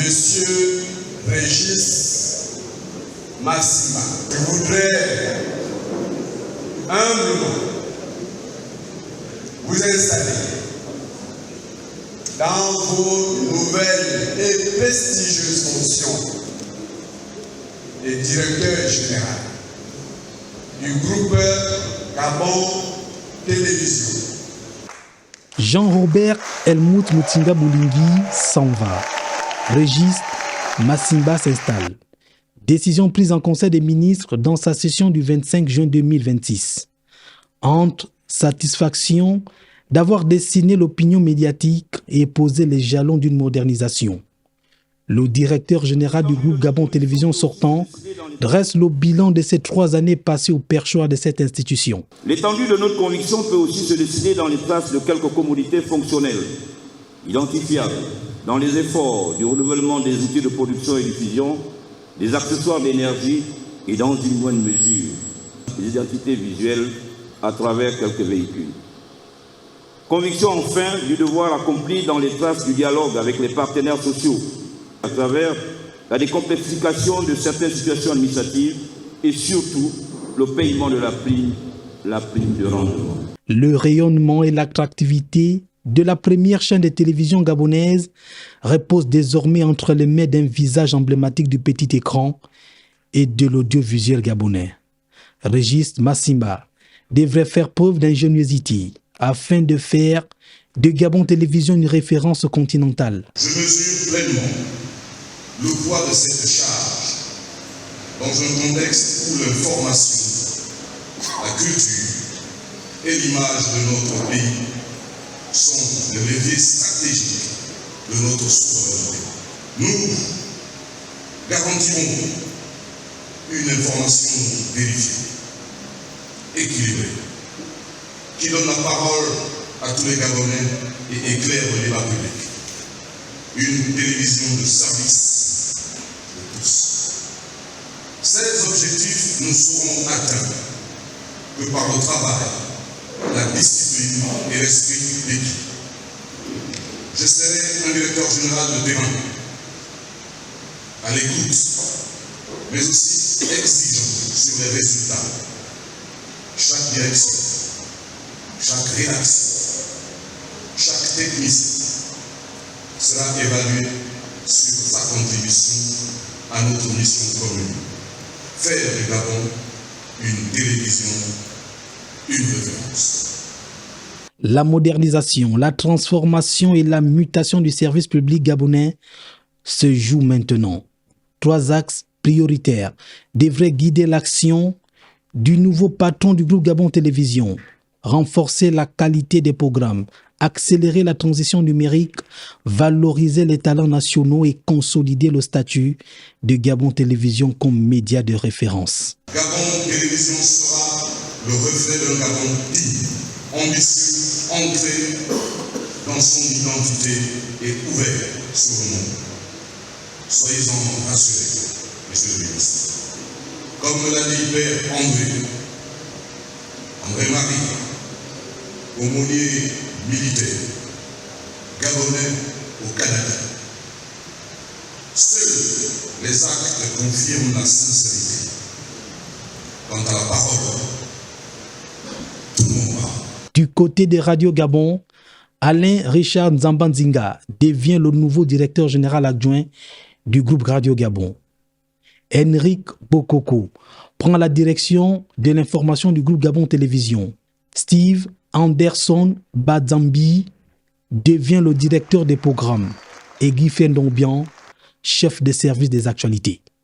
Monsieur Régis Massima. Je voudrais humblement vous installer dans vos nouvelles et prestigieuses fonctions de directeur général du groupe Gabon Télévision. Jean-Robert Helmut Mutinga Boulingi s'en va. Régis Massimba s'installe. Décision prise en Conseil des ministres dans sa session du 25 juin 2026. Entre satisfaction d'avoir dessiné l'opinion médiatique et posé les jalons d'une modernisation. Le directeur général du groupe Gabon Télévision sortant dresse le bilan de ces 3 années passées au perchoir de cette institution. L'étendue de notre conviction peut aussi se décider dans les traces de quelques commodités fonctionnelles, identifiables, dans les efforts du renouvellement des outils de production et diffusion, des accessoires d'énergie et dans une moindre mesure, des identités visuelles à travers quelques véhicules. Conviction enfin du devoir accompli dans les traces du dialogue avec les partenaires sociaux, à travers la décomplexification de certaines situations administratives et surtout le paiement de la prime de rendement. Le rayonnement et l'attractivité de la première chaîne de télévision gabonaise repose désormais entre les mains d'un visage emblématique du petit écran et de l'audiovisuel gabonais. Régis Massimba devrait faire preuve d'ingéniosité afin de faire de Gabon Télévision une référence continentale. Je mesure pleinement le poids de cette charge dans un contexte où l'information, la culture et l'image de notre pays sont les leviers stratégiques de notre souveraineté. Nous garantirons une information vérifiée, équilibrée, qui donne la parole à tous les Gabonais et éclaire le débat public. Une télévision de service de tous. Ces objectifs ne seront atteints que par le travail, la discipline et l'esprit d'équipe. Je serai un directeur général de terrain, à l'écoute, mais aussi exigeant sur les résultats. Chaque direction, chaque rédaction, chaque technicien sera évalué sur sa contribution à notre mission commune. Faire du Gabon une télévision, une référence. La modernisation, la transformation et la mutation du service public gabonais se jouent maintenant. 3 axes prioritaires devraient guider l'action du nouveau patron du groupe Gabon Télévision. Renforcer la qualité des programmes, accélérer la transition numérique, valoriser les talents nationaux et consolider le statut de Gabon Télévision comme média de référence. Gabon Télévision sera le reflet d'un Gabon digne, ambitieux, ancré dans son identité et ouvert sur le monde. Soyez-en rassurés, monsieur le ministre. Comme me l'a dit Père André-Marie, aumônier militaire, gabonais au Canada. Seuls les actes confirment la sincérité. Quant à la parole, tout le monde parle. Du côté des radios Gabon, Alain Richard Nzambanzinga devient le nouveau directeur général adjoint du groupe Radio Gabon. Henrik Bokoko prend la direction de l'information du groupe Gabon Télévision. Steve Anderson Badzambi devient le directeur des programmes et Guy Fendonbian, chef des services des actualités.